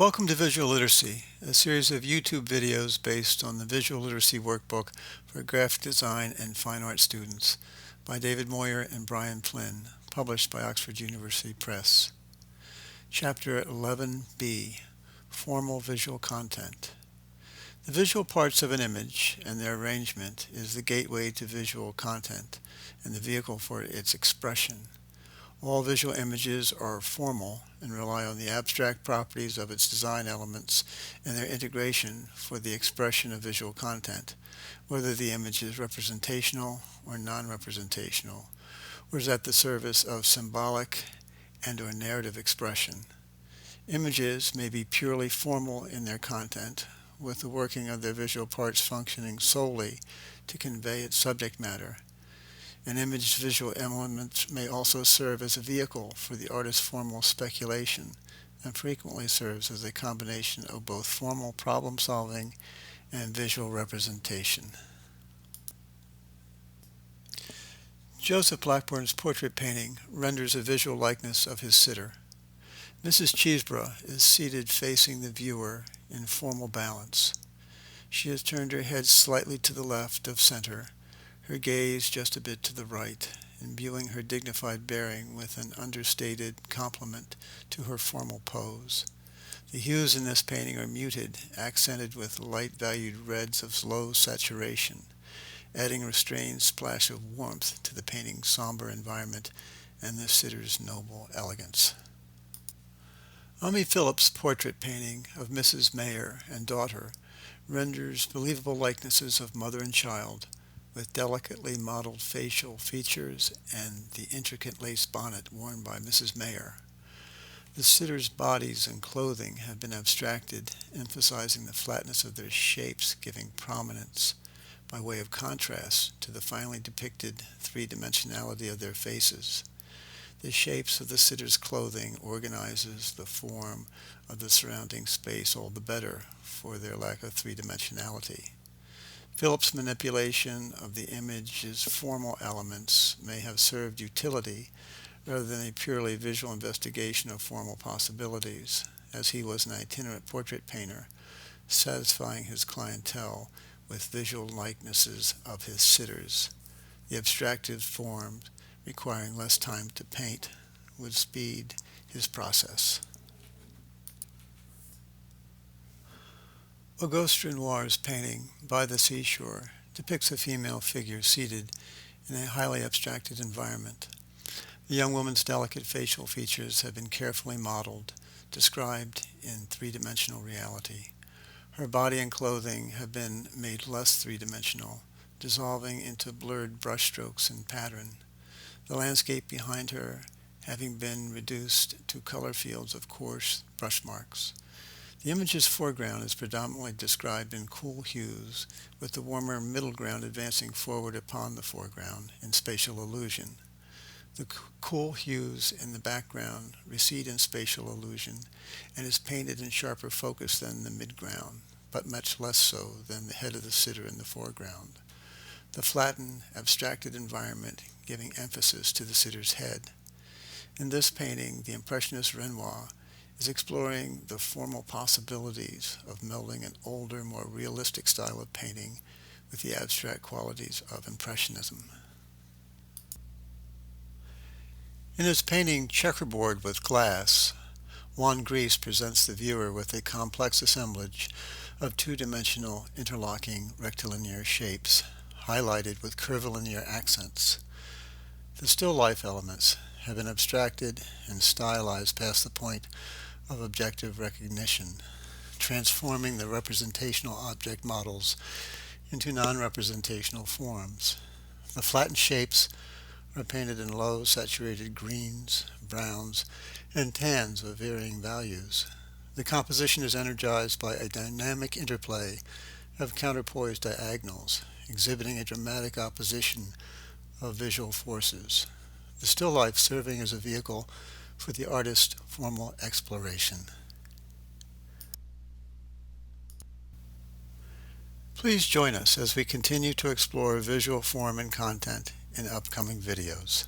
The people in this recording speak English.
Welcome to Visual Literacy, a series of YouTube videos based on the Visual Literacy Workbook for Graphic Design and Fine Art Students by David Moyer and Brian Flynn, published by Oxford University Press. Chapter 11b, Formal Visual Content. The visual parts of an image and their arrangement is the gateway to visual content and the vehicle for its expression. All visual images are formal and rely on the abstract properties of its design elements and their integration for the expression of visual content, whether the image is representational or non-representational, or is at the service of symbolic and/or narrative expression. Images may be purely formal in their content, with the working of their visual parts functioning solely to convey its subject matter. An image's visual elements may also serve as a vehicle for the artist's formal speculation and frequently serves as a combination of both formal problem solving and visual representation. Joseph Blackburn's portrait painting renders a visual likeness of his sitter. Mrs. Cheeseborough is seated facing the viewer in formal balance. She has turned her head slightly to the left of center, her gaze just a bit to the right, imbuing her dignified bearing with an understated compliment to her formal pose. The hues in this painting are muted, accented with light-valued reds of low saturation, adding a restrained splash of warmth to the painting's somber environment and the sitter's noble elegance. Ami Phillips' portrait painting of Mrs. Mayer and daughter renders believable likenesses of mother and child, with delicately modeled facial features and the intricate lace bonnet worn by Mrs. Mayer. The sitters' bodies and clothing have been abstracted, emphasizing the flatness of their shapes, giving prominence, by way of contrast, to the finely depicted three-dimensionality of their faces. The shapes of the sitters' clothing organizes the form of the surrounding space all the better for their lack of three-dimensionality. Phillips' manipulation of the image's formal elements may have served utility rather than a purely visual investigation of formal possibilities, as he was an itinerant portrait painter, satisfying his clientele with visual likenesses of his sitters. The abstracted forms, requiring less time to paint, would speed his process. Auguste Renoir's painting, By the Seashore, depicts a female figure seated in a highly abstracted environment. The young woman's delicate facial features have been carefully modeled, described in three-dimensional reality. Her body and clothing have been made less three-dimensional, dissolving into blurred brushstrokes and pattern. The landscape behind her having been reduced to color fields of coarse brush marks. The image's foreground is predominantly described in cool hues, with the warmer middle ground advancing forward upon the foreground in spatial illusion. The cool hues in the background recede in spatial illusion and is painted in sharper focus than the midground, but much less so than the head of the sitter in the foreground. The flattened, abstracted environment giving emphasis to the sitter's head. In this painting, the Impressionist Renoir is exploring the formal possibilities of melding an older, more realistic style of painting with the abstract qualities of Impressionism. In his painting Checkerboard with Glass, Juan Gris presents the viewer with a complex assemblage of two-dimensional interlocking rectilinear shapes, highlighted with curvilinear accents. The still life elements have been abstracted and stylized past the point of objective recognition, transforming the representational object models into non-representational forms. The flattened shapes are painted in low saturated greens, browns, and tans of varying values. The composition is energized by a dynamic interplay of counterpoised diagonals, exhibiting a dramatic opposition of visual forces. The still life serving as a vehicle for the artist's formal exploration. Please join us as we continue to explore visual form and content in upcoming videos.